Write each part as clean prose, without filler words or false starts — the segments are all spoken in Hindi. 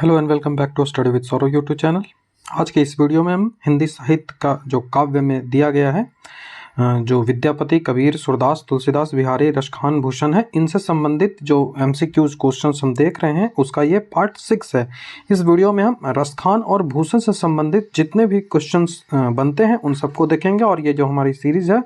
Hello and welcome back to study with Saurav YouTube channel. आज के इस वीडियो में हम हिंदी साहित्य का जो काव्य में दिया गया है, जो विद्यापति, कबीर, सूरदास, तुलसीदास, बिहारी, रसखान, भूषण है, इनसे संबंधित जो एमसीक्यूज क्वेश्चंस हम देख रहे हैं उसका ये पार्ट 6 है। इस वीडियो में हम रसखान और भूषण से संबंधित जितने भी क्वेश्चंस बनते हैं उन सबको देखेंगे। और ये जो हमारी सीरीज़ है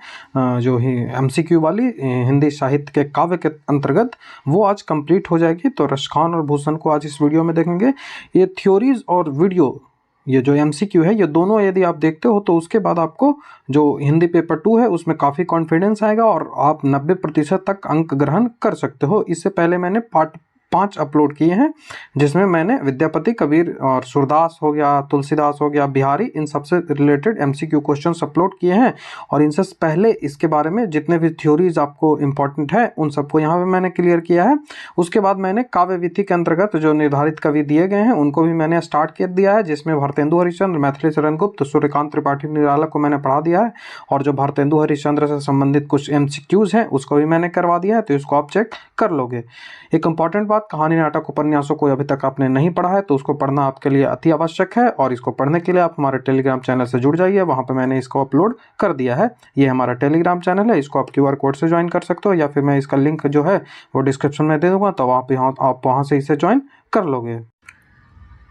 जो ही एमसीक्यू वाली हिंदी साहित्य के काव्य के अंतर्गत, वो आज कंप्लीट हो जाएगी। तो रसखान और भूषण को आज इस वीडियो में देखेंगे। ये थ्योरीज और वीडियो, ये जो एमसीक्यू है, ये दोनों यदि आप देखते हो तो उसके बाद आपको जो हिंदी पेपर 2 है उसमें काफ़ी कॉन्फिडेंस आएगा और आप 90% तक अंक ग्रहण कर सकते हो। इससे पहले मैंने पार्ट 5 अपलोड किए हैं जिसमें मैंने विद्यापति, कबीर और सूरदास हो गया, तुलसीदास हो गया, बिहारी, इन सबसे रिलेटेड एमसीक्यू क्वेश्चंस अपलोड किए हैं। और इनसे पहले इसके बारे में जितने भी थ्योरीज आपको इम्पोर्टेंट है उन सबको यहाँ पे मैंने क्लियर किया है। उसके बाद मैंने काव्य विधि के अंतर्गत जो निर्धारित कवि दिए गए हैं उनको भी मैंने स्टार्ट कर दिया है, जिसमें भारतेंदु हरिश्चंद्र, मैथिली शरण गुप्त, सूर्यकांत त्रिपाठी निराला को मैंने पढ़ा दिया है। और जो भारतेंदु हरिश्चंद्र से संबंधित कुछ एमसीक्यूज हैं उसको भी मैंने करवा दिया है, तो इसको आप चेक कर लोगे। एक इंपॉर्टेंट बात, कहानी, नाटक, उपन्यासों को अभी तक आपने नहीं पढ़ा है तो उसको पढ़ना आपके लिए अति आवश्यक है। और इसको पढ़ने के लिए आप हमारे टेलीग्राम चैनल से जुड़ जाइए, वहाँ पे मैंने इसको अपलोड कर दिया है। ये हमारा टेलीग्राम चैनल है, इसको आप QR कोड से ज्वाइन कर सकते हो या फिर मैं इसका लिंक जो है वो डिस्क्रिप्शन में दे दूंगा, तो आप वहाँ से इसे ज्वाइन कर लोगे।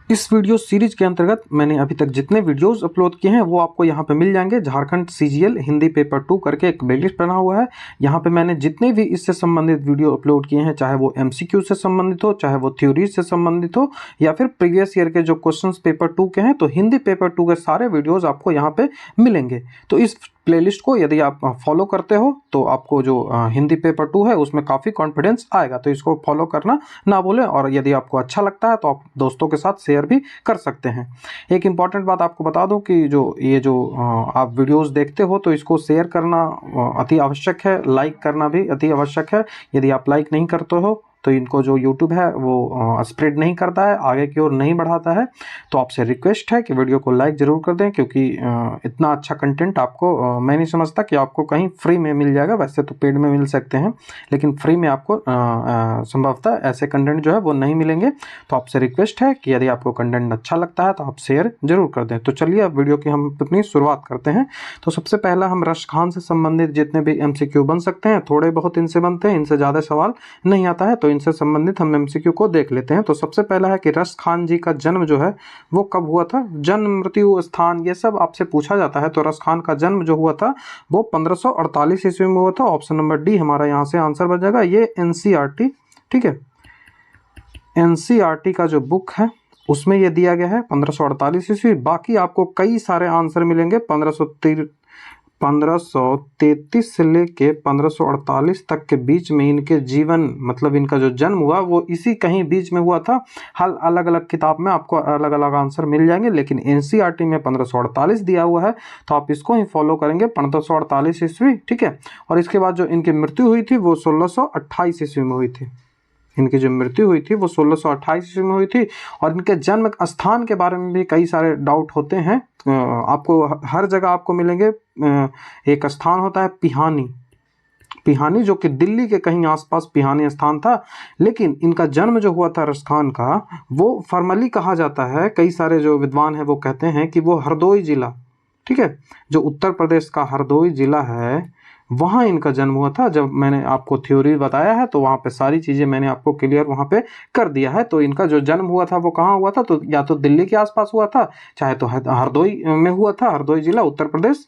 इस वीडियो सीरीज के अंतर्गत मैंने अभी तक जितने वीडियोस अपलोड किए हैं वो आपको यहाँ पे मिल जाएंगे। झारखंड CGL हिंदी पेपर 2 करके एक प्लेलिस्ट बना हुआ है। यहाँ पे मैंने जितने भी इससे संबंधित वीडियो अपलोड किए हैं, चाहे वो MCQ से संबंधित हो, चाहे वो थ्योरीज से संबंधित हो, या फिर प्रीवियस ईयर के जो क्वेश्चंस पेपर 2 के हैं, तो हिंदी पेपर 2 के सारे वीडियोज़ आपको यहाँ पे मिलेंगे। तो इस प्लेलिस्ट को यदि आप फॉलो करते हो तो आपको जो हिंदी पेपर 2 है उसमें काफ़ी कॉन्फिडेंस आएगा। तो इसको फॉलो करना ना भूलें, और यदि आपको अच्छा लगता है तो आप दोस्तों के साथ शेयर भी कर सकते हैं। एक इम्पॉर्टेंट बात आपको बता दूं कि जो आप वीडियोस देखते हो तो इसको शेयर करना अति आवश्यक है, लाइक करना भी अति आवश्यक है। यदि आप लाइक नहीं करते हो तो इनको जो YouTube है वो स्प्रेड नहीं करता है, आगे की ओर नहीं बढ़ाता है। तो आपसे रिक्वेस्ट है कि वीडियो को लाइक ज़रूर कर दें, क्योंकि इतना अच्छा कंटेंट आपको मैं नहीं समझता कि आपको कहीं फ्री में मिल जाएगा। वैसे तो पेड में मिल सकते हैं, लेकिन फ्री में आपको संभवतः ऐसे कंटेंट जो है वो नहीं मिलेंगे। तो आपसे रिक्वेस्ट है कि यदि आपको कंटेंट अच्छा लगता है तो आप शेयर जरूर कर दें। तो चलिए अब वीडियो की हम अपनी शुरुआत करते हैं। तो सबसे पहला हम रसखान से संबंधित जितने भी MCQ बन सकते हैं, थोड़े बहुत इनसे बनते हैं, इनसे ज़्यादा सवाल नहीं आता है, तो इनसे संबंधित हम MCQ को देख लेते हैं। तो सबसे पहला है कि रसखान जी का जन्म जो है वो कब हुआ था। जन्म, मृत्यु, स्थान, ये सब आपसे पूछा जाता है। तो रसखान का जन्म जो हुआ था वो 1548 ईस्वी में हुआ था। ऑप्शन नंबर डी हमारा यहाँ से आंसर बन जाएगा। ये NCERT, ठीक है, NCERT का जो बुक है उसमें ये दिया गया है 1548 ईस्वी। बाकी आपको कई सारे आंसर मिलेंगे 1533 से लेके 1548 तक के बीच में इनके जीवन, मतलब इनका जो जन्म हुआ वो इसी कहीं बीच में हुआ था। हल अलग अलग किताब में आपको अलग अलग आंसर मिल जाएंगे, लेकिन NCERT में 1548 दिया हुआ है, तो आप इसको ही फॉलो करेंगे, 1548 ईस्वी, ठीक है। और इसके बाद जो इनकी मृत्यु हुई थी वो 1628 ईस्वी में हुई थी। इनकी जो मृत्यु हुई थी वो 1628 ईस्वी में हुई थी। और इनके जन्म स्थान के बारे में भी कई सारे डाउट होते हैं। आपको हर जगह आपको मिलेंगे। एक स्थान होता है पिहानी, पिहानी जो कि दिल्ली के कहीं आसपास पिहानी स्थान था। लेकिन इनका जन्म जो हुआ था रसखान का, वो फॉर्मली कहा जाता है, कई सारे जो विद्वान हैं वो कहते हैं कि वो हरदोई जिला, ठीक है, जो उत्तर प्रदेश का हरदोई जिला है, वहाँ इनका जन्म हुआ था। जब मैंने आपको थ्योरी बताया है तो वहाँ पे सारी चीज़ें मैंने आपको क्लियर वहाँ पे कर दिया है। तो इनका जो जन्म हुआ था वो कहाँ हुआ था, तो या तो दिल्ली के आसपास हुआ था, चाहे तो हरदोई में हुआ था, हरदोई जिला, उत्तर प्रदेश।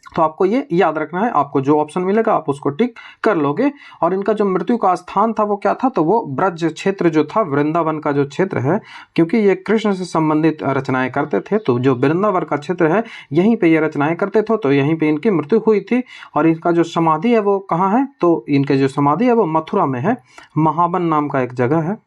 तो आपको ये याद रखना है, आपको जो ऑप्शन मिलेगा आप उसको टिक कर लोगे। और इनका जो मृत्यु का स्थान था वो क्या था, तो वो ब्रज क्षेत्र जो था, वृंदावन का जो क्षेत्र है, क्योंकि ये कृष्ण से संबंधित रचनाएं करते थे, तो जो वृंदावन का क्षेत्र है यहीं पे ये रचनाएं करते थे, तो यहीं पे इनकी मृत्यु हुई थी। और इनका जो समाधि है वो कहाँ है, तो इनके जो समाधि है वो मथुरा में है। महाबन नाम का एक जगह है,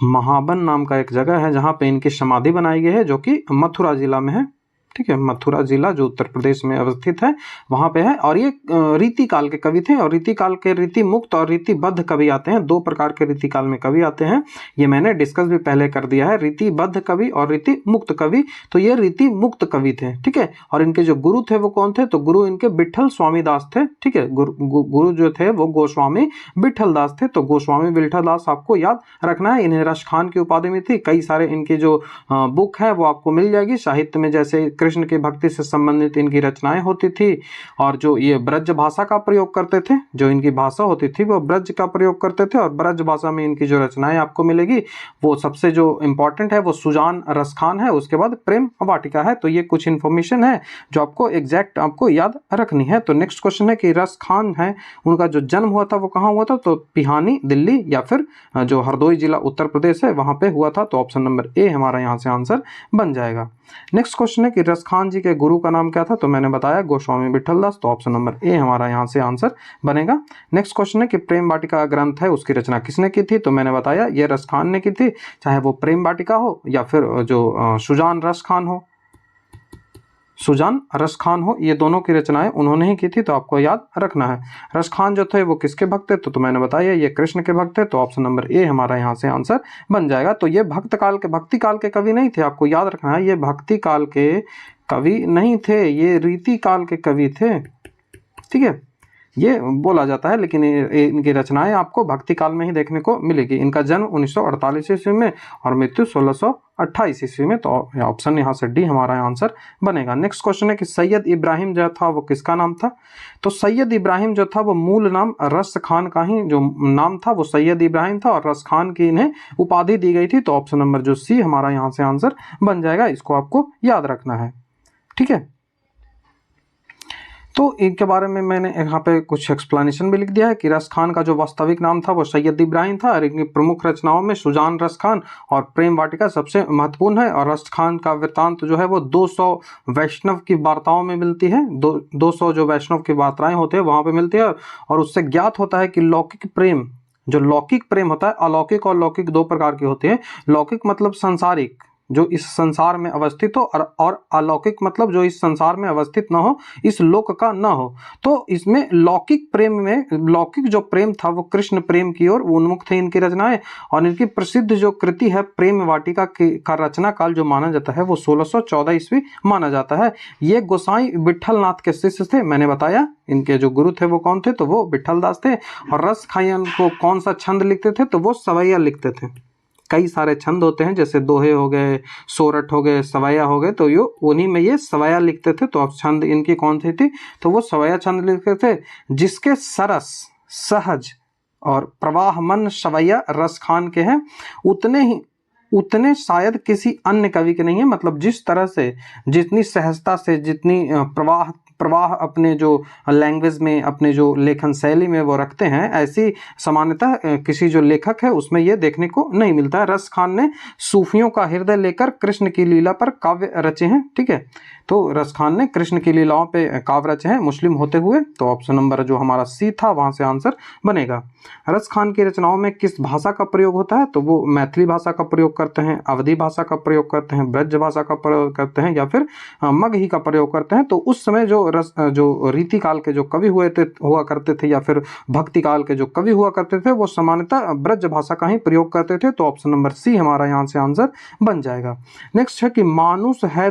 महाबन नाम का एक जगह है जहाँ पे इनकी समाधि बनाई गई है, जो कि मथुरा जिला में है। ठीक है, मथुरा जिला जो उत्तर प्रदेश में अवस्थित है वहाँ पे है। और ये रीति काल के कवि थे, और रीति काल के रीति मुक्त और रीतिबद्ध कवि आते हैं, दो प्रकार के रीति काल में कवि आते हैं। ये मैंने डिस्कस भी पहले कर दिया है, रीतिबद्ध कवि और रीति मुक्त कवि। तो ये रीति मुक्त कवि थे, ठीक है। और इनके जो गुरु थे वो कौन थे, तो गुरु इनके विठल स्वामी दास थे, ठीक है। गुरु जो थे वो गोस्वामी विठल दास थे। तो गोस्वामी विठल दास आपको याद रखना है। इन्हें रसखान की उपाधि में थी। कई सारे इनके जो बुक है वो आपको मिल जाएगी साहित्य में, जैसे कृष्ण की भक्ति से संबंधित इनकी रचनाएं होती थी, और जो ये ब्रज भाषा का प्रयोग करते थे, जो इनकी भाषा होती थी वो ब्रज का प्रयोग करते थे, और ब्रज भाषा में इनकी जो रचनाएं आपको मिलेगी वो सबसे जो इंपॉर्टेंट है वो सुजान रसखान है, उसके बाद प्रेम वाटिका है। तो ये कुछ इंफॉर्मेशन है जो आपको एग्जैक्ट आपको याद रखनी है। तो नेक्स्ट क्वेश्चन है कि रसखान है उनका जो जन्म हुआ था वो कहाँ हुआ था, तो पिहानी दिल्ली या फिर जो हरदोई जिला उत्तर प्रदेश है वहां पे हुआ था। तो ऑप्शन नंबर ए हमारा यहाँ से आंसर बन जाएगा। नेक्स्ट क्वेश्चन है कि रसखान जी के गुरु का नाम क्या था, तो मैंने बताया गोस्वामी विठल दास। तो ऑप्शन नंबर ए हमारा यहाँ से आंसर बनेगा। नेक्स्ट क्वेश्चन है कि प्रेम वाटिका ग्रंथ है उसकी रचना किसने की थी, तो मैंने बताया ये रसखान ने की थी, चाहे वो प्रेम वाटिका हो या फिर जो सुजान रसखान हो, सुजान रसखान हो, ये दोनों की रचनाएं उन्होंने ही की थी। तो आपको याद रखना है। रसखान जो थे वो किसके भक्त थे, तो मैंने बताया ये कृष्ण के भक्त थे। तो ऑप्शन नंबर ए हमारा यहाँ से आंसर बन जाएगा। तो ये भक्ति काल के कवि नहीं थे, आपको याद रखना है। ये भक्ति काल के कवि नहीं थे, ये रीति काल के कवि थे, ठीक है। ये बोला जाता है, लेकिन इनकी रचनाएं आपको भक्ति काल में ही देखने को मिलेगी। इनका जन्म 1948 ईस्वी में और मृत्यु 1628 ईस्वी में। तो ऑप्शन यहाँ से डी हमारा आंसर बनेगा। नेक्स्ट क्वेश्चन है कि सैयद इब्राहिम जो था वो किसका नाम था, तो सैयद इब्राहिम जो था वो मूल नाम रस खान का ही जो नाम था वो सैयद इब्राहिम था, और रस खान की इन्हें उपाधि दी गई थी। तो ऑप्शन नंबर जो सी हमारा यहाँ से आंसर बन जाएगा। इसको आपको याद रखना है, ठीक है। तो इनके बारे में मैंने यहाँ पे कुछ एक्सप्लेनेशन भी लिख दिया है कि रसखान का जो वास्तविक नाम था वो सैयद इब्राहिम था, और इनकी प्रमुख रचनाओं में सुजान रसखान और प्रेम वाटिका सबसे महत्वपूर्ण है। और रसखान का वृत्तांत जो है वो 200 वैष्णव की वार्ताओं में मिलती है, 200 जो वैष्णव की वार्ताएं होते हैं वहाँ पे मिलती है। और उससे ज्ञात होता है कि लौकिक प्रेम, जो लौकिक प्रेम होता है, अलौकिक और लौकिक दो प्रकार के होते हैं। लौकिक मतलब सांसारिक, जो इस संसार में अवस्थित हो, और अलौकिक मतलब जो इस संसार में अवस्थित न हो, इस लोक का न हो। तो इसमें लौकिक प्रेम में, लौकिक जो प्रेम था वो कृष्ण प्रेम की ओर उन्मुख थे इनकी रचनाएं। और इनकी प्रसिद्ध जो कृति है प्रेम वाटिका का रचना काल जो माना जाता है वो 1614 ईस्वी माना जाता है। ये गोसाई विठल नाथ के शिष्य थे, मैंने बताया। इनके जो गुरु थे वो कौन थे, तो वो विठल दास थे। और रस खान को कौन सा छंद लिखते थे, तो वो सवैया लिखते थे। कई सारे छंद होते हैं, जैसे दोहे हो गए, सोरठ हो गए, सवैया हो गए, तो ये उन्हीं में ये सवैया लिखते थे। तो अब छंद इनकी कौन सी थी, तो वो सवैया छंद लिखते थे। जिसके सरस, सहज और प्रवाहमन सवैया रसखान के हैं, उतने शायद किसी अन्य कवि के नहीं है। मतलब जिस तरह से, जितनी सहजता से, जितनी प्रवाह अपने जो लैंग्वेज में, अपने जो लेखन शैली में वो रखते हैं, ऐसी सामान्यतः किसी जो लेखक है उसमें ये देखने को नहीं मिलता है। रस खान ने सूफियों का हृदय लेकर कृष्ण की लीला पर काव्य रचे हैं, ठीक है। तो रस खान ने कृष्ण की लीलाओं पे काव्य रचे हैं मुस्लिम होते हुए। तो ऑप्शन नंबर जो हमारा सी था वहां से आंसर बनेगा। रस खान की रचनाओं में किस भाषा का प्रयोग होता है, तो वो मैथिली भाषा का प्रयोग करते हैं, अवधी भाषा का प्रयोग करते हैं, ब्रज भाषा का प्रयोग करते हैं, या फिर मगही का प्रयोग करते हैं। तो उस समय जो रीति काल के जो कवि हुआ करते थे, या फिर भक्ति काल के जो कवि हुआ करते थे, वो सामान्यतः ब्रज भाषा का ही प्रयोग करते थे। तो ऑप्शन नंबर सी हमारा यहाँ से आंसर बन जाएगा। नेक्स्ट है कि मानुष है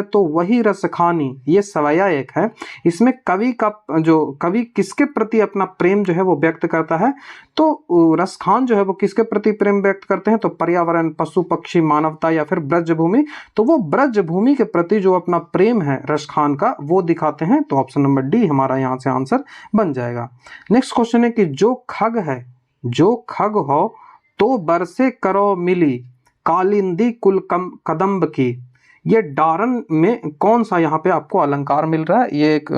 तो वही रसखानी, ये सवैया एक है। इसमें कवि किसके प्रति अपना प्रेम जो है वो व्यक्त करता है, तो रसखान जो है वो किसके प्रति प्रेम व्यक्त करते हैं, तो पर्यावरण, पशु पक्षी, मानवता या फिर ब्रजभूमि। तो वो ब्रजभूमि के प्रति जो अपना प्रेम है रसखान का वो दिखाते हैं। तो ऑप्शन नंबर डी हमारा यहाँ से आंसर बन जाएगा। नेक्स्ट क्वेश्चन है कि जो खग हो तो बरसे करो मिली, कालिंदी कुल कदम्ब की। ये डारन में कौन सा यहाँ पे आपको अलंकार मिल रहा है, ये एक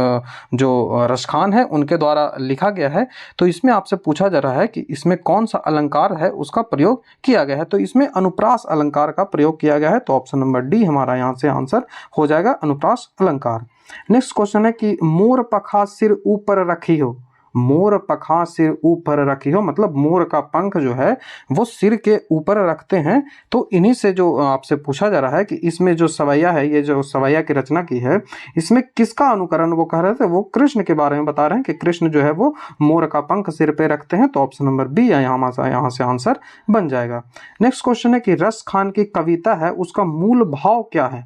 जो रसखान है उनके द्वारा लिखा गया है। तो इसमें आपसे पूछा जा रहा है कि इसमें कौन सा अलंकार है उसका प्रयोग किया गया है, तो इसमें अनुप्रास अलंकार का प्रयोग किया गया है। तो ऑप्शन नंबर डी हमारा यहाँ से आंसर हो जाएगा, अनुप्रास अलंकार। नेक्स्ट क्वेश्चन है कि मोर पखा सिर ऊपर रखी हो, मोर पखा सिर ऊपर रखी हो, मतलब मोर का पंख जो है वो सिर के ऊपर रखते हैं। तो इन्हीं से जो आपसे पूछा जा रहा है कि इसमें जो सवैया है, ये जो सवैया की रचना की है, इसमें किसका अनुकरण वो कह रहे थे, वो कृष्ण के बारे में बता रहे हैं कि कृष्ण जो है वो मोर का पंख सिर पे रखते हैं। तो ऑप्शन नंबर बी यहाँ से आंसर बन जाएगा। नेक्स्ट क्वेश्चन है कि रस खान की कविता है उसका मूल भाव क्या है,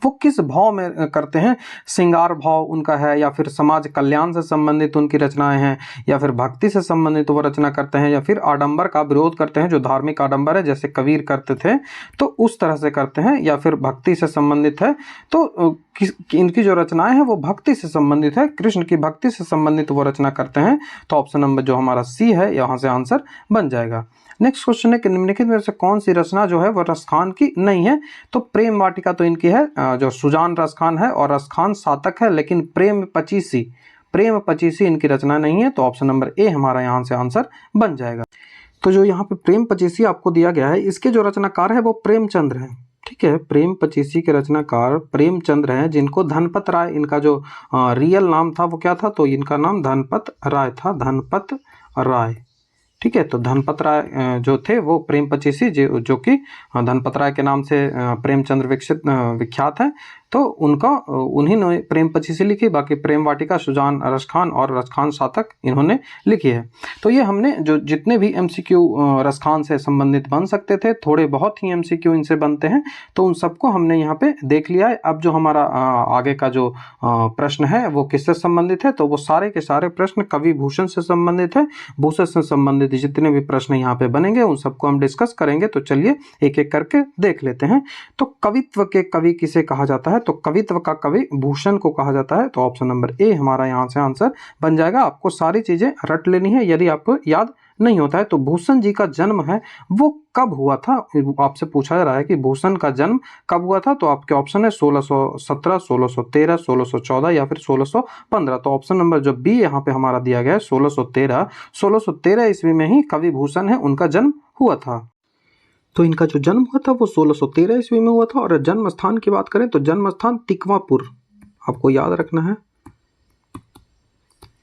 वो किस भाव में करते हैं, श्रृंगार भाव उनका है, या फिर समाज कल्याण से संबंधित उनकी रचनाएं हैं, या फिर भक्ति से संबंधित वो रचना करते हैं, या फिर आडंबर का विरोध करते हैं, जो धार्मिक आडंबर है जैसे कबीर करते थे तो उस तरह से करते हैं, या फिर भक्ति से संबंधित है। तो इनकी जो रचनाएं हैं वो भक्ति से संबंधित है, कृष्ण की भक्ति से संबंधित वो रचना करते हैं। तो ऑप्शन नंबर जो हमारा सी है यहाँ से आंसर बन जाएगा। नेक्स्ट क्वेश्चन है कि निम्नलिखित में से कौन सी रचना जो है वह रसखान की नहीं है, तो प्रेम वाटिका तो इनकी है, जो सुजान रसखान है, और रसखान सातक है, लेकिन प्रेम पचीसी इनकी रचना नहीं है। तो ऑप्शन नंबर ए हमारा यहाँ से आंसर बन जाएगा। तो जो यहाँ पे प्रेम पचीसी आपको दिया गया है, इसके जो रचनाकार है वो प्रेमचंद्र है। ठीक है, प्रेम पचीसी के रचनाकार प्रेमचंद्र हैं, जिनको धनपत राय, इनका जो रियल नाम था वो क्या था, तो इनका नाम धनपत राय था, धनपत राय। ठीक है, तो धनपत राय जो थे वो प्रेम पचीसी जो कि धनपत राय के नाम से प्रेमचंद्र विख्यात है। तो उनका उन्हीं ने प्रेम पचीसी लिखी, बाकी प्रेम वाटिका सुजान रसखान और रसखान सातक इन्होंने लिखी है। तो ये हमने जो जितने भी एमसीक्यू रसखान से संबंधित बन सकते थे, थोड़े बहुत ही एमसीक्यू इनसे बनते हैं, तो उन सबको हमने यहाँ पे देख लिया है। अब जो हमारा आगे का जो प्रश्न है वो किससे संबंधित है, तो वो सारे के सारे प्रश्न कवि भूषण से संबंधित है। भूषण से संबंधित जितने भी प्रश्न यहाँ पे बनेंगे उन सबको हम डिस्कस करेंगे। तो चलिए एक एक करके देख लेते हैं। तो कवित्व के कवि किसे कहा जाता है, तो कवित्व का कवि भूषण को कहा जाता है। तो ऑप्शन नंबर ए हमारा यहाँ से आंसर बन जाएगा। आपको सारी चीजें रट लेनी है, यदि आपको याद नहीं होता है। तो भूषण जी का जन्म है वो कब हुआ था, आपसे पूछा जा रहा है कि भूषण का जन्म कब हुआ था। तो आपके ऑप्शन है 1617, 1613, 1614 या फिर 1615। तो ऑप्शन नंबर जो बी यहाँ पे हमारा दिया गया है 1613 ईस्वी में ही कवि भूषण है उनका जन्म हुआ था। तो इनका जो जन्म हुआ था वो 1613 ईस्वी में हुआ था। और जन्म स्थान की बात करें तो जन्म स्थान तिकवापुर, आपको याद रखना है,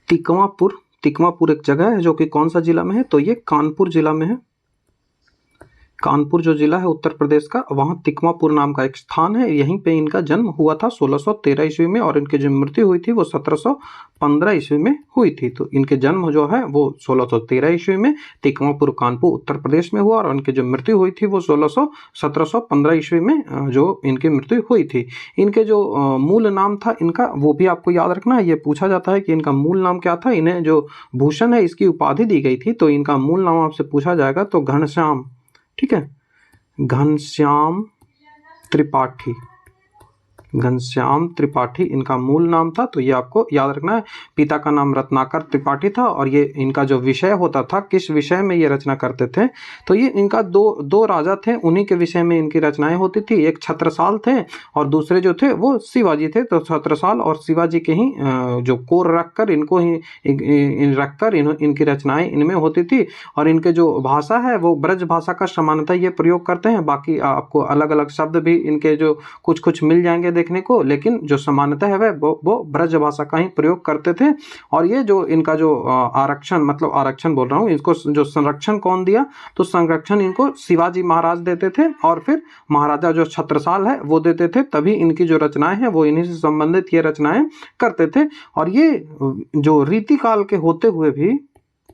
तिकवापुर एक जगह है जो कि कौन सा जिला में है, तो ये कानपुर जिला में है। कानपुर जो जिला है उत्तर प्रदेश का, वहाँ तिकवापुर नाम का एक स्थान है, यहीं पे इनका जन्म हुआ था 1613 ईस्वी में। और इनकी जो मृत्यु हुई थी वो 1715 ईस्वी में हुई थी। तो इनके जन्म जो है वो 1613 ईस्वी में तिकवापुर कानपुर उत्तर प्रदेश में हुआ, और इनकी जो मृत्यु हुई थी वो 1715 ईस्वी में जो इनकी मृत्यु हुई थी। इनके जो मूल नाम था इनका, वो भी आपको याद रखना है। ये पूछा जाता है कि इनका मूल नाम क्या था। इन्हें जो भूषण है इसकी उपाधि दी गई थी, तो इनका मूल नाम आपसे पूछा जाएगा तो घनश्याम, ठीक है, घनश्याम त्रिपाठी, घनश्याम त्रिपाठी इनका मूल नाम था। तो ये आपको याद रखना है। पिता का नाम रत्नाकर त्रिपाठी था, और ये इनका जो विषय होता था, किस विषय में ये रचना करते थे, तो ये इनका दो राजा थे, उन्हीं के विषय में इनकी रचनाएं होती थी। एक छत्रसाल थे और दूसरे जो थे वो शिवाजी थे। तो छत्रसाल और शिवाजी के ही जो कोर रखकर इनको ही रखकर इनकी रचनाएं इनमें होती थी। और इनके जो भाषा है वो ब्रज भाषा का सामान्यतः ये प्रयोग करते हैं। बाकी आपको अलग अलग शब्द भी इनके जो कुछ मिल जाएंगे देखने को, लेकिन जो समानता है वो ब्रज भाषा का ही प्रयोग करते थे। और ये जो इनका जो आरक्षण बोल रहा हूँ, इसको जो संरक्षण कौन दिया, तो संरक्षण इनको शिवाजी महाराज देते थे, और फिर महाराजा जो छत्रसाल है वो देते थे। तभी इनकी जो रचनाएं हैं वो इन्हीं से संबंधित ये रचनाएं करते थे। और ये जो रीतिकाल के होते हुए भी,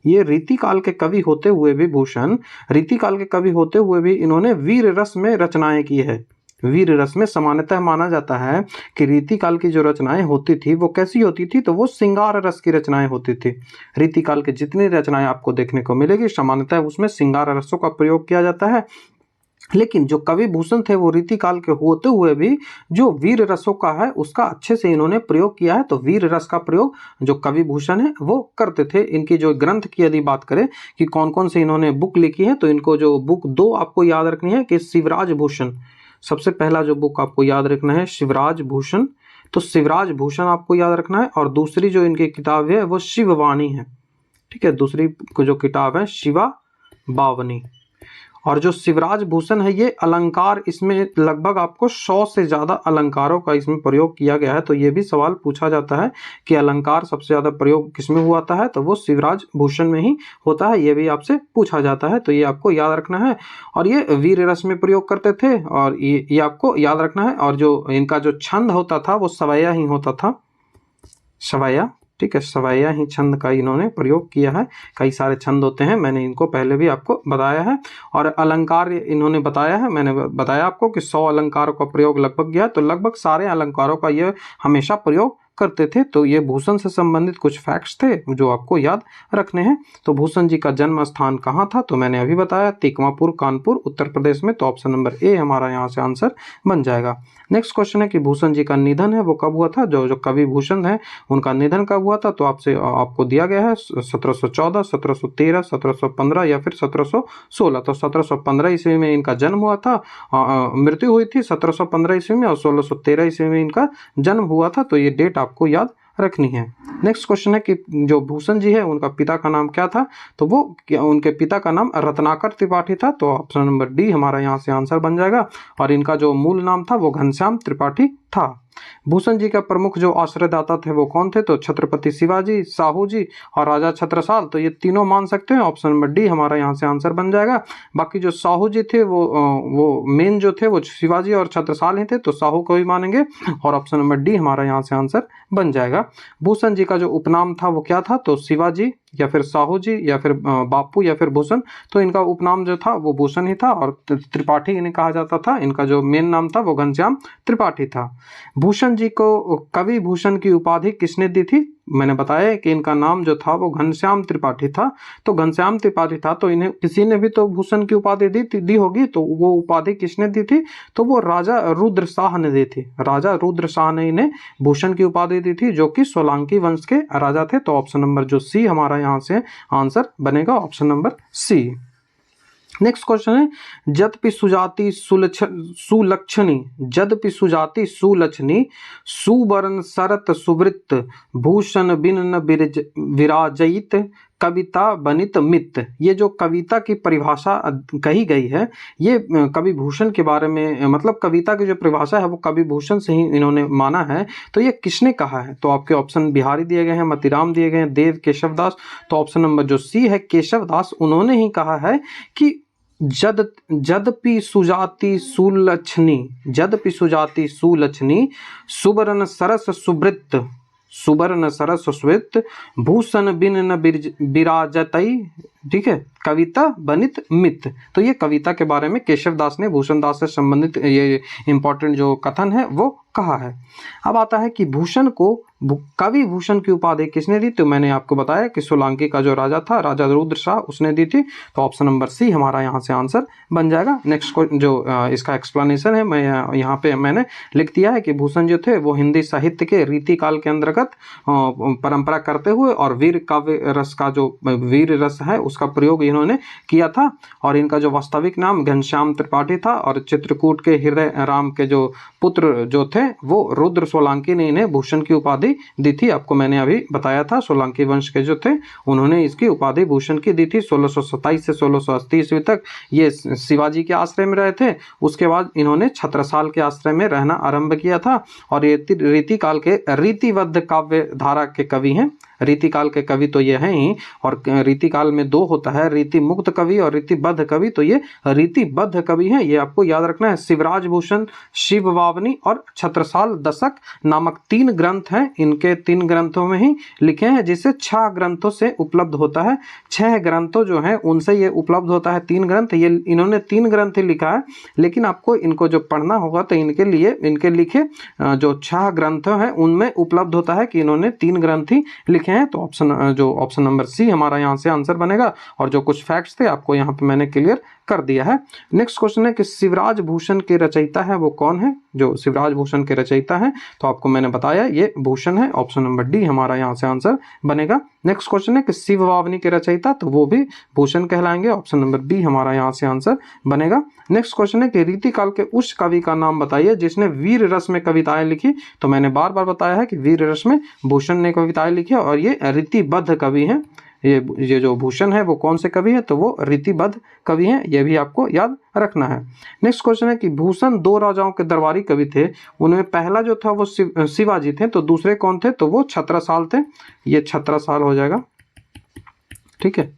ये रीतिकाल के कवि होते हुए भी, भूषण रीतिकाल के कवि होते हुए भी इन्होंने वीर रस में रचनाएं की है। वीर रस में सामान्यतः माना जाता है कि रीतिकाल की जो रचनाएं होती थी वो कैसी होती थी, तो वो श्रृंगार रस की रचनाएं होती थी। रीतिकाल की जितनी रचनाएं आपको देखने को मिलेगी सामान्यतः उसमें श्रृंगार रसों का प्रयोग किया जाता है। लेकिन जो कवि भूषण थे वो रीतिकाल के होते हुए भी जो वीर रसों का है उसका अच्छे से इन्होंने प्रयोग किया है। तो वीर रस का प्रयोग जो कवि भूषण है वो करते थे। इनकी जो ग्रंथ की यदि बात करें कि कौन कौन से इन्होंने बुक लिखी है, तो इनको जो बुक 2 आपको याद रखनी है कि शिवराज भूषण, सबसे पहला जो बुक आपको याद रखना है शिवराज भूषण, तो शिवराज भूषण आपको याद रखना है। और दूसरी जो इनकी किताब है वो शिववाणी है, ठीक है, दूसरी जो किताब है शिवा बावनी। और जो शिवराज भूषण है ये अलंकार, इसमें लगभग आपको 100 से ज़्यादा अलंकारों का इसमें प्रयोग किया गया है। तो ये भी सवाल पूछा जाता है कि अलंकार सबसे ज़्यादा प्रयोग किसमें हुआ था, तो वो शिवराज भूषण में ही होता है। ये भी आपसे पूछा जाता है, तो ये आपको याद रखना है। और ये वीर रस में प्रयोग करते थे, और ये आपको याद रखना है। और जो इनका जो छंद होता था वो सवैया ही होता था, सवैया, ठीक है, सवैया ही छंद का इन्होंने प्रयोग किया है। कई सारे छंद होते हैं, मैंने इनको पहले भी आपको बताया है। और अलंकार इन्होंने बताया है, मैंने बताया आपको कि 100 अलंकारों का प्रयोग लगभग किया, तो लगभग सारे अलंकारों का ये हमेशा प्रयोग करते थे। तो ये भूषण से संबंधित कुछ फैक्ट्स थे जो आपको याद रखने हैं। तो भूषण जी का जन्म स्थान कहाँ था, तो मैंने अभी बताया तिकमापुर, कानपुर, उत्तर प्रदेश में। तो ऑप्शन नंबर ए हमारा यहाँ से आंसर बन जाएगा। नेक्स्ट क्वेश्चन है कि भूषण जी का निधन है वो कब हुआ था, जो कवि भूषण है उनका निधन कब हुआ था। तो आपको दिया गया है 1714, 1713, 1715 या फिर 1716। तो 1715 ईस्वी में इनका जन्म हुआ था, मृत्यु हुई थी 1715 ईस्वी में, और 1613 ईस्वी में इनका जन्म हुआ था। तो ये डेट आपको याद रखनी है। नेक्स्ट क्वेश्चन है कि जो भूषण जी है उनका पिता का नाम क्या था, तो वो उनके पिता का नाम रत्नाकर त्रिपाठी था। तो ऑप्शन नंबर डी हमारा यहाँ से आंसर बन जाएगा। और इनका जो मूल नाम था वो घनश्याम त्रिपाठी था। भूषण जी का प्रमुख जो आश्रयदाता थे वो कौन थे, तो छत्रपति शिवाजी, साहू जी और राजा छत्रसाल। तो ये तीनों मान सकते हैं, ऑप्शन नंबर डी हमारा यहाँ से आंसर बन जाएगा। बाकी जो साहू जी थे वो मेन जो थे वो शिवाजी और छत्रसाल ही थे, तो साहू को भी मानेंगे, और ऑप्शन नंबर डी हमारा यहाँ से आंसर बन जाएगा। भूषण जी का जो उपनाम था वो क्या था, तो शिवाजी या फिर साहू जी या फिर बापू या फिर भूषण। तो इनका उपनाम जो था वो भूषण ही था, और त्रिपाठी इन्हें कहा जाता था। इनका जो मेन नाम था वो घनश्याम त्रिपाठी था। भूषण जी को कवि भूषण की उपाधि किसने दी थी, मैंने बताया कि इनका नाम जो था वो घनश्याम त्रिपाठी था। तो घनश्याम त्रिपाठी था, तो इन्हें किसी ने भी तो भूषण की उपाधि दी होगी। तो वो उपाधि किसने दी थी, तो वो राजा रुद्र शाह ने दी थी। राजा रुद्र शाह ने इन्हें भूषण की उपाधि दी थी, जो कि सोलंकी वंश के राजा थे। तो ऑप्शन नंबर जो सी हमारा यहाँ से आंसर बनेगा, option number C. Next question है जदपि सुजाति सुलक्षणी, जदपि सुजाति सुलक्षणी, सुवर्ण शरत सुवृत्त, भूषण बिन न विराजित, कविता बनित मित। ये जो कविता की परिभाषा कही गई है ये कवि भूषण के बारे में, मतलब कविता की जो परिभाषा है वो कवि भूषण से ही इन्होंने माना है। तो ये किसने कहा है, तो आपके ऑप्शन बिहारी दिए गए हैं, मतीराम दिए गए हैं, देव, केशव दास। तो ऑप्शन नंबर जो सी है केशव दास, उन्होंने ही कहा है कि जदपि सुजाति सुलक्षणी, जदपि सुजाति सुलक्षणी, सुवर्ण सरस सुवृत्त, सुवर्ण सरस सुवृत्त, भूषण बिन न विराजतई, ठीक है, कविता बनित मित। तो ये कविता के बारे में केशव दास ने भूषण दास से संबंधित ये इंपॉर्टेंट जो कथन है वो कहा है। अब आता है कि भूषण को कवि भूषण की उपाधि किसने दी, तो मैंने आपको बताया कि सोलंकी का जो राजा था, राजा रुद्र शाह, उसने दी थी। तो ऑप्शन नंबर सी हमारा यहाँ से आंसर बन जाएगा। नेक्स्ट जो इसका एक्सप्लेनेशन है मैं यहाँ पे मैंने लिख दिया है कि भूषण जो थे वो हिंदी साहित्य के रीति काल के अंतर्गत परंपरा करते हुए और वीर काव्य रस का जो वीर रस है उसका प्रयोग इन्होंने किया था। और इनका जो वास्तविक नाम घनश्याम त्रिपाठी था, और चित्रकूट के हृदय राम के जो पुत्र जो थे वो रुद्र सोलंकी ने इन्हें भूषण की उपाधि दी थी। आपको मैंने अभी बताया था सोलंकी वंश के जो थे उन्होंने इसकी उपाधि भूषण की दी थी। 1627 से 1680 ईस्वी तक ये शिवाजी के आश्रय में रहे थे। उसके बाद इन्होंने छत्रसाल के आश्रय में रहना आरंभ किया था। और ये रीतिकाल के रीतिबद्ध काव्य धारा के कवि हैं। रीतिकाल के कवि तो ये हैं ही, और रीतिकाल में दो होता है, रीति मुक्त कवि और रीतिबद्ध कवि। तो ये रीतिबद्ध कवि हैं, ये आपको याद रखना है। शिवराज भूषण, शिव वावनी और छत्रसाल दशक नामक 3 ग्रंथ हैं। इनके 3 ग्रंथों में ही लिखे हैं, जिसे 6 ग्रंथों से उपलब्ध होता है। 6 ग्रंथों जो हैं उनसे ये उपलब्ध होता है 3 ग्रंथ। ये इन्होंने 3 ग्रंथ ही लिखा है, लेकिन आपको इनको जो पढ़ना होगा तो इनके लिए इनके लिखे जो 6 ग्रंथ हैं उनमें उपलब्ध होता है कि इन्होंने 3 ग्रंथ ही लिखे हैं। तो ऑप्शन नंबर सी हमारा यहाँ से आंसर बनेगा। और जो कुछ फैक्ट्स थे आपको यहाँ पे मैंने क्लियर कर दिया है। नेक्स्ट क्वेश्चन है कि शिवराज भूषण के रचयिता है वो कौन है, जो शिवराज भूषण के रचयिता है तो आपको मैंने बताया ये भूषण है। ऑप्शन नंबर डी हमारा यहाँ से आंसर बनेगा। नेक्स्ट क्वेश्चन है कि शिव वावनी के रचयिता, तो वो भी भूषण कहलाएंगे। ऑप्शन नंबर बी हमारा यहाँ से आंसर बनेगा। नेक्स्ट क्वेश्चन है कि रीतिकाल के उस कवि का नाम बताइए जिसने वीर रस में कविताएं लिखी। तो मैंने बार बार बताया है कि वीर रस में भूषण ने कविताएं लिखी और ये रीतिबद्ध कवि हैं। ये जो भूषण है वो कौन से कवि है, तो वो रीतिबद्ध कवि हैं, ये भी आपको याद रखना है। नेक्स्ट क्वेश्चन है कि भूषण 2 राजाओं के दरबारी कवि थे, उनमें पहला जो था वो शिवाजी थे, तो दूसरे कौन थे, तो वो छत्रसाल थे, ये छत्रसाल हो जाएगा। ठीक है,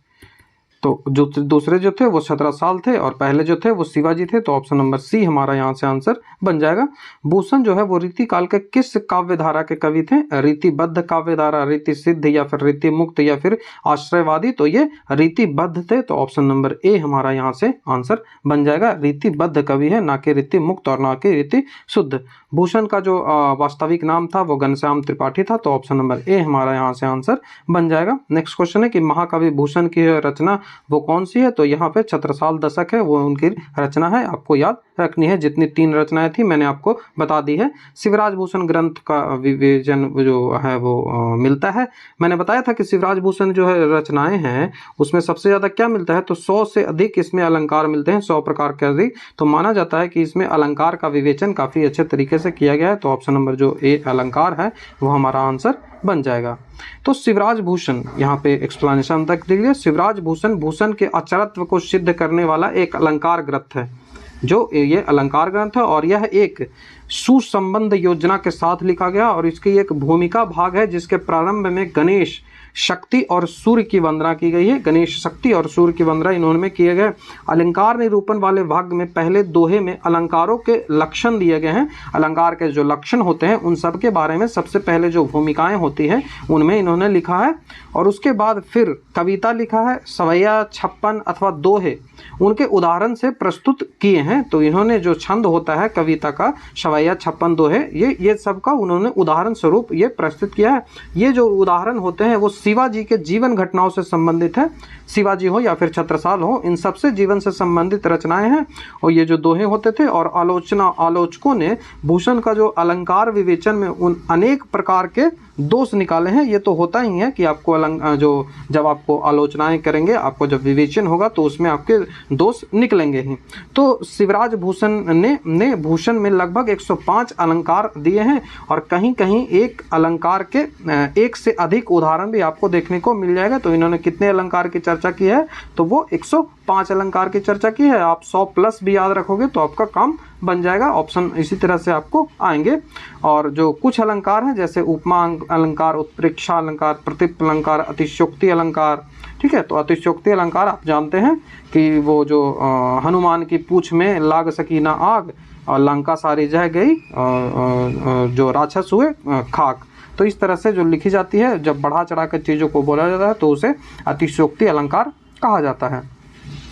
तो जो दूसरे जो थे वो छत्रसाल थे और पहले जो थे वो शिवाजी थे, तो ऑप्शन नंबर सी हमारा यहाँ से आंसर बन जाएगा। भूषण जो है वो रीति काल के किस काव्य धारा के कवि थे, रीतिबद्ध काव्य धारा, रीति सिद्ध या फिर रीति मुक्त या फिर आश्रयवादी, तो ये रीतिबद्ध थे, तो ऑप्शन नंबर ए हमारा यहाँ से आंसर बन जाएगा। रीतिबद्ध कवि है, ना कि रीति मुक्त और ना कि रीति शुद्ध। भूषण का जो वास्तविक नाम था वो घनश्याम त्रिपाठी था, तो ऑप्शन नंबर ए हमारा यहाँ से आंसर बन जाएगा। नेक्स्ट क्वेश्चन है कि महाकवि भूषण की रचना वो कौन सी है, तो यहाँ पे छत्रसाल दशक है, वो उनकी रचना है, आपको याद रखनी है। जितनी 3 रचनाएं थी मैंने आपको बता दी है। शिवराज भूषण ग्रंथ का विवेचन जो है वो मिलता है। मैंने बताया था कि शिवराज भूषण जो है रचनाएं हैं उसमें सबसे ज़्यादा क्या मिलता है, तो 100 से अधिक इसमें अलंकार मिलते हैं, 100 प्रकार के अधिक, तो माना जाता है कि इसमें अलंकार का विवेचन काफ़ी अच्छे तरीके से किया गया है, तो ऑप्शन नंबर जो ए अलंकार है वो हमारा आंसर बन जाएगा। तो शिवराज भूषण यहाँ पे एक्सप्लेनेशन तक देखिए। शिवराज भूषण भूषण के अचरत्व को सिद्ध करने वाला एक अलंकार ग्रंथ है, जो ये अलंकार ग्रंथ है और यह एक सुसंबंध योजना के साथ लिखा गया और इसकी एक भूमिका भाग है जिसके प्रारंभ में गणेश, शक्ति और सूर्य की वंदना की गई है। गणेश, शक्ति और सूर्य की वंदना इन्होंने किए गए। अलंकार निरूपण वाले भाग में पहले दोहे में अलंकारों के लक्षण दिए गए हैं। अलंकार के जो लक्षण होते हैं उन सब के बारे में सबसे पहले जो भूमिकाएं होती हैं उनमें इन्होंने लिखा है और उसके बाद फिर कविता लिखा है, सवैया, छप्पन अथवा दोहे उनके उदाहरण से प्रस्तुत किए हैं। तो इन्होंने जो छंद होता है कविता का, सवैया, छप्पन, दोहे, ये सब का उन्होंने उदाहरण स्वरूप ये प्रस्तुत किया है। ये जो उदाहरण होते हैं वो शिवाजी के जीवन घटनाओं से संबंधित है। शिवाजी हो या फिर छत्रसाल हो, इन सबसे जीवन से संबंधित रचनाएं हैं और ये जो दोहे होते थे। और आलोचकों ने भूषण का जो अलंकार विवेचन में उन अनेक प्रकार के दोष निकाले हैं। ये तो होता ही है कि आपको जब आपको आलोचनाएं करेंगे, आपको जब विवेचन होगा तो उसमें आपके दोष निकलेंगे ही। तो शिवराज भूषण ने भूषण में लगभग 105 अलंकार दिए हैं और कहीं कहीं एक अलंकार के 1 से अधिक उदाहरण भी आपको देखने को मिल जाएगा। तो इन्होंने कितने अलंकार की चर्चा की है, तो वो 105 अलंकार की चर्चा की है। आप 100 प्लस भी याद रखोगे तो आपका काम बन जाएगा। ऑप्शन इसी तरह से आपको आएंगे। और जो कुछ अलंकार हैं जैसे उपमा अलंकार, उत्प्रेक्षा अलंकार, प्रतिप अलंकार, अतिशयोक्ति अलंकार, ठीक है। तो अतिशयोक्ति अलंकार आप जानते हैं कि वो जो हनुमान की पूंछ में लाग सकी ना आग और लंका सारी जह गई, जो राक्षस हुए खाक। तो इस तरह से जो लिखी जाती है, जब बढ़ा चढ़ा कर चीज़ों को बोला जाता है तो उसे अतिशयोक्ति अलंकार कहा जाता है।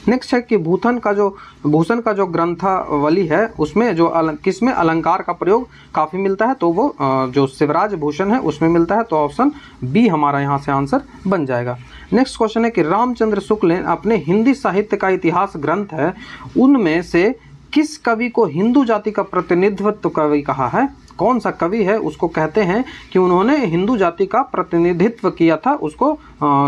नेक्स्ट है कि भूषण का जो ग्रंथावली है उसमें जो किसमें अलंकार का प्रयोग काफ़ी मिलता है, तो वो जो शिवराज भूषण है उसमें मिलता है, तो ऑप्शन बी हमारा यहाँ से आंसर बन जाएगा। नेक्स्ट क्वेश्चन है कि रामचंद्र शुक्ल ने अपने हिंदी साहित्य का इतिहास ग्रंथ है, उनमें से किस कवि को हिंदू जाति का प्रतिनिधित्व कवि कहा है? कौन सा कवि है उसको कहते हैं कि उन्होंने हिंदू जाति का प्रतिनिधित्व किया था, उसको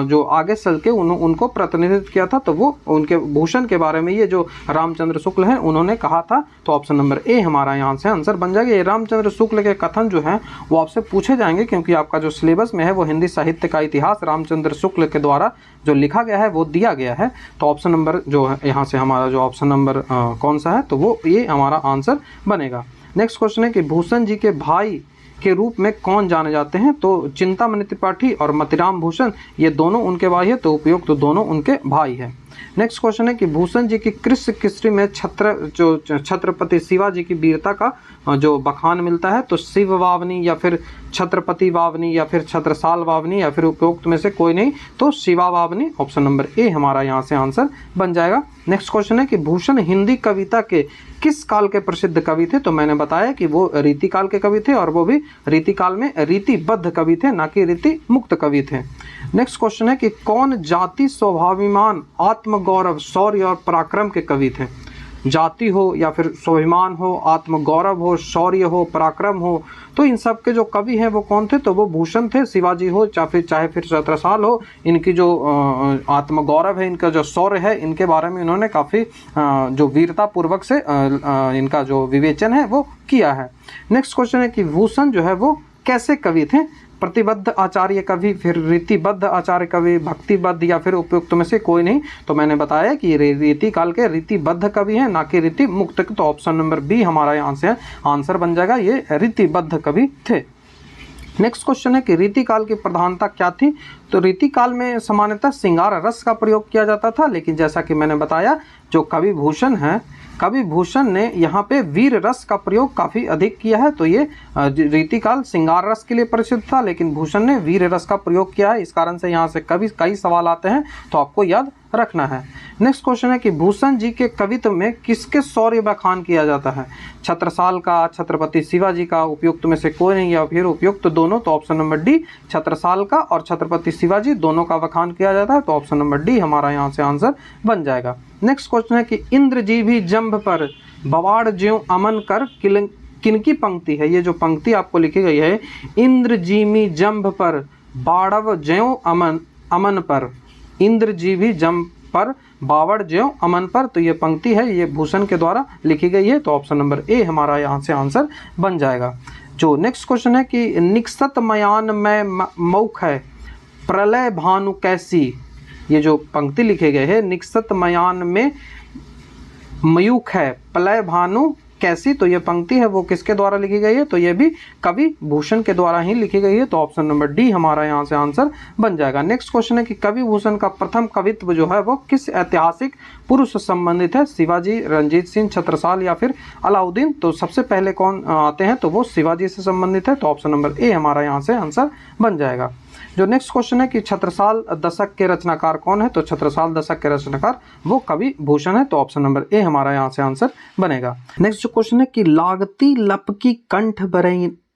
जो आगे चल के उनको प्रतिनिधित्व किया था, तो वो उनके भूषण के बारे में ये जो रामचंद्र शुक्ल हैं उन्होंने कहा था। तो ऑप्शन नंबर ए हमारा यहाँ से आंसर बन जाएगा। ये रामचंद्र शुक्ल के कथन जो हैं वो आपसे पूछे जाएंगे, क्योंकि आपका जो सिलेबस में है वो हिंदी साहित्य का इतिहास रामचंद्र शुक्ल के द्वारा जो लिखा गया है वो दिया गया है। तो ऑप्शन नंबर जो है यहाँ से हमारा जो ऑप्शन नंबर कौन सा है, तो वो ये हमारा आंसर बनेगा। नेक्स्ट क्वेश्चन है कि भूषण जी के भाई के रूप में कौन जाने जाते हैं? तो चिंतामणि त्रिपाठी और मतिराम भूषण, ये दोनों उनके भाई है, तो उपयुक्त तो दोनों उनके भाई हैं। नेक्स्ट क्वेश्चन है कि भूषण जी की कृष्ण किस्ती में छत्रपति शिवाजी की वीरता का जो बखान मिलता है, तो शिव वावनी या फिर छत्रपति वावनी या फिर छत्रसाल वावनी या फिर उपयुक्त में से कोई नहीं, तो शिवा वावनी, ऑप्शन नंबर ए हमारा यहाँ से आंसर बन जाएगा। नेक्स्ट क्वेश्चन है कि भूषण हिंदी कविता के किस काल के प्रसिद्ध कवि थे? तो मैंने बताया कि वो रीति काल के कवि थे और वो भी रीति काल में रीतिबद्ध कवि थे, ना कि रीति मुक्त कवि थे। नेक्स्ट क्वेश्चन है कि कौन जाति स्वाभिमान, आत्मगौरव, शौर्य और पराक्रम के कवि थे? जाति हो या फिर स्वाभिमान हो, आत्मगौरव हो, शौर्य हो, पराक्रम हो, तो इन सब के जो कवि हैं वो कौन थे? तो वो भूषण थे। शिवाजी हो चाहे फिर छत्रसाल हो, इनकी जो आत्मगौरव है, इनका जो शौर्य है, इनके बारे में इन्होंने काफ़ी जो वीरता पूर्वक से इनका जो विवेचन है वो किया है। नेक्स्ट क्वेश्चन है कि भूषण जो है वो कैसे कवि थे? प्रतिबद्ध आचार्य कवि, फिर रीतिबद्ध आचार्य कवि, भक्तिबद्ध या फिर उपयुक्त में से कोई नहीं। तो मैंने बताया कि रीति काल के रीतिबद्ध कवि हैं, ना कि रीति मुक्त। तो ऑप्शन नंबर बी हमारा यहाँ से आंसर बन जाएगा, ये रीतिबद्ध कवि थे। नेक्स्ट क्वेश्चन है कि रीति काल की प्रधानता क्या थी। तो रीति काल में सामान्यतः श्रृंगार रस का प्रयोग किया जाता था, लेकिन जैसा कि मैंने बताया जो कवि भूषण है, कवि भूषण ने यहाँ पे वीर रस का प्रयोग काफ़ी अधिक किया है। तो ये रीति काल श्रृंगार रस के लिए प्रसिद्ध था, लेकिन भूषण ने वीर रस का प्रयोग किया है। इस कारण से यहाँ से कई सवाल आते हैं, तो आपको याद रखना है। नेक्स्ट क्वेश्चन है कि भूषण जी के कवित्व में किसके शौर्य बखान किया जाता है। छत्रसाल का, छत्रपति शिवाजी का, उपयुक्त में से कोई नहीं या फिर उपयुक्त दोनों। तो ऑप्शन नंबर डी, छत्रसाल का और छत्रपति शिवाजी दोनों का बखान किया जाता है। तो ऑप्शन नंबर डी हमारा यहाँ से आंसर बन जाएगा। नेक्स्ट क्वेश्चन है कि इंद्र जी भी जंभ पर बवाड़ ज्यों अमन कर किनकी पंक्ति है। ये जो पंक्ति आपको लिखी गई है, इंद्र जी मी जंभ पर बाड़व ज्यों अमन पर, इंद्र जी भी जंभ पर बावड़ ज्यों अमन पर। तो ये पंक्ति है, ये भूषण के द्वारा लिखी गई है। तो ऑप्शन नंबर ए हमारा यहाँ से आंसर बन जाएगा। जो नेक्स्ट क्वेश्चन है कि निक्सत मयान में मौख है प्रलय भानु कैसी। ये जो पंक्ति लिखे गए हैं, निक्सत मयान में मयूख है प्रलय भानु कैसी। तो ये पंक्ति है वो किसके द्वारा लिखी गई है। तो ये भी कवि भूषण के द्वारा ही लिखी गई है। तो ऑप्शन नंबर डी हमारा यहाँ से आंसर बन जाएगा। नेक्स्ट क्वेश्चन है कि कवि भूषण का प्रथम कवित्व जो है वो किस ऐतिहासिक पुरुष से संबंधित है। शिवाजी, रंजीत सिंह, छत्रसाल या फिर अलाउद्दीन। तो सबसे पहले कौन आते हैं, तो वो शिवाजी से संबंधित है। तो ऑप्शन नंबर ए हमारा यहाँ से आंसर बन जाएगा। जो नेक्स्ट क्वेश्चन है कि छत्रसाल दशक के रचनाकार कौन है। तो छत्रसाल दशक के रचनाकार वो कवि भूषण है। तो ऑप्शन नंबर ए हमारा यहाँ से आंसर बनेगा। नेक्स्ट जो क्वेश्चन है कि लागती लपकी कंठ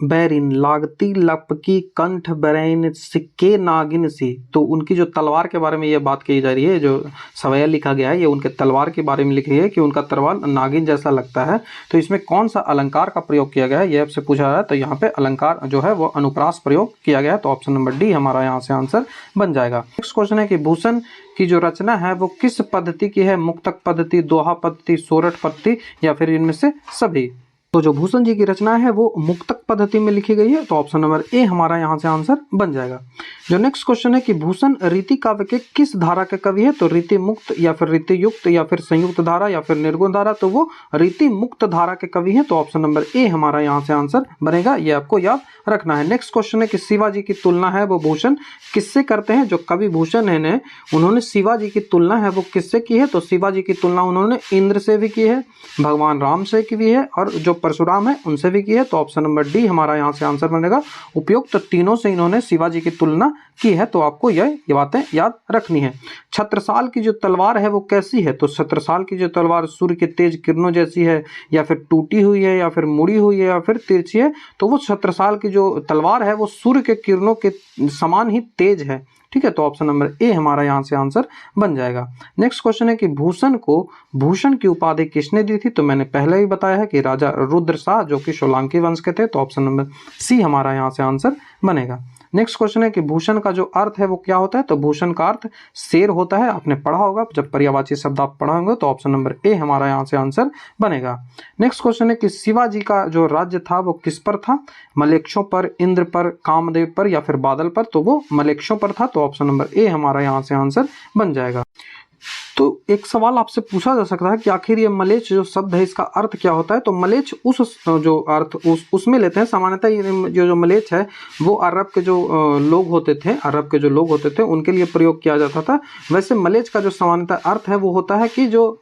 बैरिन, लागती लपकी कंठ बैरिन सिक्के नागिन सी। तो उनकी जो तलवार के बारे में ये बात कही जा रही है, जो सवैया लिखा गया है, ये उनके तलवार के बारे में लिखी है कि उनका तलवार नागिन जैसा लगता है। तो इसमें कौन सा अलंकार का प्रयोग किया गया है, ये आपसे पूछा है। तो यहाँ पे अलंकार जो है वो अनुप्रास प्रयोग किया गया है। तो ऑप्शन नंबर डी हमारा यहाँ से आंसर बन जाएगा। नेक्स्ट क्वेश्चन है कि भूषण की जो रचना है वो किस पद्धति की है। मुक्तक पद्धति, दोहा पद्धति, सोरठ पद्धति या फिर इनमें से सभी। तो जो भूषण जी की रचना है वो मुक्तक पद्धति में लिखी गई है। तो ऑप्शन नंबर ए हमारा यहाँ से आंसर बन जाएगा। जो नेक्स्ट क्वेश्चन है कि भूषण रीति काव्य के किस धारा के कवि है। तो रीति मुक्त या फिर रीति युक्त या फिर संयुक्त धारा या फिर निर्गुण धारा। तो वो रीति मुक्त धारा के कवि हैं। तो ऑप्शन नंबर ए हमारा यहाँ से आंसर बनेगा, ये आपको याद रखना है। नेक्स्ट क्वेश्चन है कि शिवाजी की तुलना है वो भूषण किससे करते हैं। जो कवि भूषण है उन्होंने शिवाजी की तुलना है वो किससे की है। तो शिवाजी की तुलना उन्होंने इंद्र से भी की है, भगवान राम से की भी है और जो परशुराम है उनसे भी की है। तो ऑप्शन नंबर डी हमारा यहाँ से आंसर बनेगा। उपयुक्त तीनों से इन्होंने शिवाजी की तुलना की है। तो आपको ये बातें याद रखनी है। छत्रसाल की जो तलवार है वो कैसी है। तो छत्रसाल की जो तलवार सूर्य के तेज किरणों जैसी है या फिर टूटी हुई है या फिर मुड़ी हुई है या फिर तिरछी है। तो वो छत्रसाल की जो तलवार है वो सूर्य के किरणों के समान ही तेज है। ठीक है, तो ऑप्शन नंबर ए हमारा यहाँ से आंसर बन जाएगा। नेक्स्ट क्वेश्चन है कि भूषण को भूषण की उपाधि किसने दी थी। तो मैंने पहले ही बताया है कि राजा रुद्र शाह जो कि सोलंकी वंश के थे। तो ऑप्शन नंबर सी हमारा यहाँ से आंसर बनेगा। नेक्स्ट क्वेश्चन है कि भूषण का जो अर्थ है वो क्या होता है। तो भूषण का अर्थ शेर होता है, आपने पढ़ा होगा जब पर्यायवाची शब्द आप पढ़ोगे। तो ऑप्शन नंबर ए हमारा यहाँ से आंसर बनेगा। नेक्स्ट क्वेश्चन है कि शिवाजी का जो राज्य था वो किस पर था। मलेच्छों पर, इंद्र पर, कामदेव पर या फिर बादल पर। तो वो मलेच्छों पर था। तो ऑप्शन नंबर ए हमारा यहाँ से आंसर बन जाएगा। तो एक सवाल आपसे पूछा जा सकता है कि आखिर ये मलेच्छ जो शब्द है इसका अर्थ क्या होता है। तो मलेच्छ उस जो अर्थ उसमें लेते हैं। सामान्यतः ये जो मलेच्छ है वो अरब के जो लोग होते थे उनके लिए प्रयोग किया जाता था। वैसे मलेच्छ का जो सामान्यतः अर्थ है वो होता है कि जो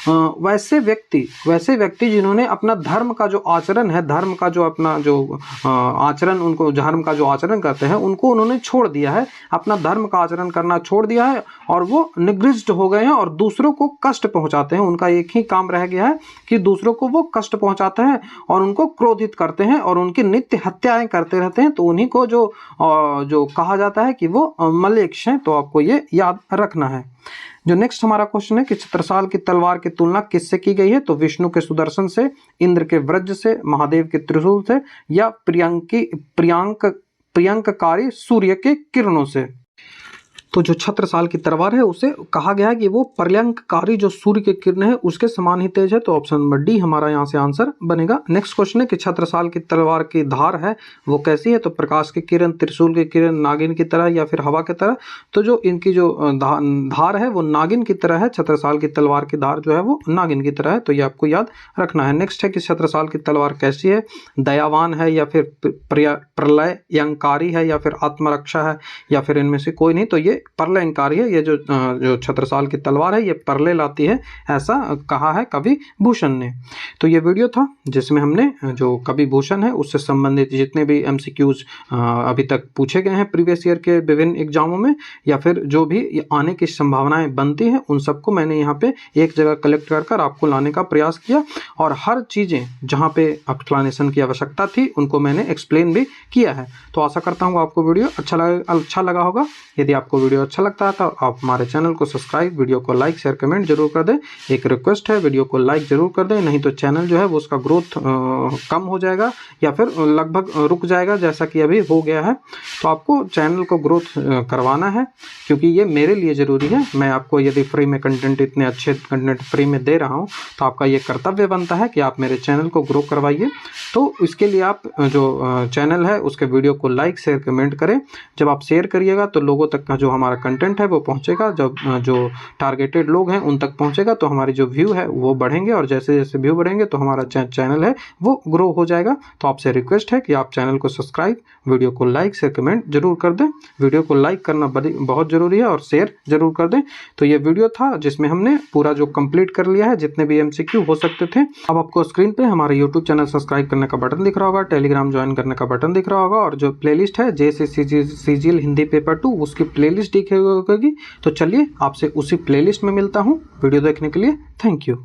वैसे व्यक्ति जिन्होंने अपना धर्म का जो आचरण है, धर्म का जो अपना जो आचरण, उनको धर्म का जो आचरण करते हैं उनको उन्होंने छोड़ दिया है, अपना धर्म का आचरण करना छोड़ दिया है और वो निगृष्ट हो गए हैं और दूसरों को कष्ट पहुंचाते हैं। उनका एक ही काम रह गया है कि दूसरों को वो कष्ट पहुंचाते हैं और उनको क्रोधित करते हैं और उनकी नित्य हत्याएं करते रहते हैं। तो उन्हीं को जो कहा जाता है कि वो मलेच्छ हैं। तो आपको ये याद रखना है। जो नेक्स्ट हमारा क्वेश्चन है कि छत्रसाल की तलवार की तुलना किससे की गई है। तो विष्णु के सुदर्शन से, इंद्र के वज्र से, महादेव के त्रिशूल से या प्रियंककारी सूर्य के किरणों से। तो जो छत्रसाल की तलवार है उसे कहा गया है कि वो प्रलयंककारी जो सूर्य की किरण है उसके समान ही तेज है। तो ऑप्शन नंबर डी हमारा यहाँ से आंसर बनेगा। नेक्स्ट क्वेश्चन है कि छत्रसाल की तलवार की धार है वो कैसी है? तो प्रकाश की किरण, त्रिशूल की किरण, नागिन की तरह या फिर हवा की तरह। तो जो इनकी जो धार है वो नागिन की तरह है। छत्रसाल की तलवार की धार जो है वो नागिन की तरह है। तो ये आपको याद रखना है। नेक्स्ट है कि छत्रसाल की तलवार कैसी है? दयावान है या फिर प्रलयंकारी है या फिर आत्मरक्षा है या फिर इनमें से कोई नहीं। तो ये प्रलयंकारी है। ये जो छत्रसाल की तलवार है ये प्रलय लाती है, ऐसा कहा है कवि भूषण ने। तो ये वीडियो था जिसमें हमने जो कवि भूषण है उससे संबंधित जितने भी एमसीक्यूज अभी तक पूछे गए हैं प्रीवियस ईयर के विभिन्न एग्जामों में या फिर जो भी आने की संभावनाएं बनती हैं उन सबको मैंने यहाँ पे एक जगह कलेक्ट कर आपको लाने का प्रयास किया और हर चीज़ें जहाँ पे एक्सप्लेनेशन की आवश्यकता थी उनको मैंने एक्सप्लेन भी किया है। तो आशा करता हूँ आपको वीडियो अच्छा लगा होगा। यदि आपको वीडियो अच्छा लगता है तो आप हमारे चैनल को सब्सक्राइब, वीडियो को लाइक, शेयर, कमेंट जरूर कर दें। एक रिक्वेस्ट है, वीडियो को लाइक जरूर कर दें, नहीं तो चैनल जो है वो उसका ग्रोथ कम हो जाएगा या फिर लगभग रुक जाएगा जैसा कि अभी हो गया है। तो आपको चैनल को ग्रोथ करवाना है क्योंकि ये मेरे लिए ज़रूरी है। मैं आपको यदि फ्री में कंटेंट, इतने अच्छे कंटेंट फ्री में दे रहा हूँ तो आपका ये कर्तव्य बनता है कि आप मेरे चैनल को ग्रो करवाइए। तो इसके लिए आप जो चैनल है उसके वीडियो को लाइक, शेयर, कमेंट करें। जब आप शेयर करिएगा तो लोगों तक का जो हमारा कंटेंट है वो पहुंचेगा, जब जो टारगेटेड लोग हैं उन तक पहुंचेगा तो हमारी जो व्यू है वो बढ़ेंगे और जैसे जैसे व्यू बढ़ेंगे तो हमारा चैनल है वो ग्रो हो जाएगा। तो आपसे रिक्वेस्ट है कि आप चैनल को सब्सक्राइब, वीडियो को लाइक, शेयर, कमेंट जरूर कर दें। वीडियो को लाइक करना बहुत ज़रूरी है और शेयर जरूर कर दें। तो ये वीडियो था जिसमें हमने पूरा जो कंप्लीट कर लिया है जितने भी एमसीक्यू हो सकते थे। अब आपको स्क्रीन पे हमारे यूट्यूब चैनल सब्सक्राइब करने का बटन दिख रहा होगा, टेलीग्राम ज्वाइन करने का बटन दिख रहा होगा और जो प्लेलिस्ट है जैसे सीजीएल हिंदी पेपर 2 उसकी प्लेलिस्ट दिखेगी। तो चलिए आपसे उसी प्लेलिस्ट में मिलता हूँ। वीडियो देखने के लिए थैंक यू।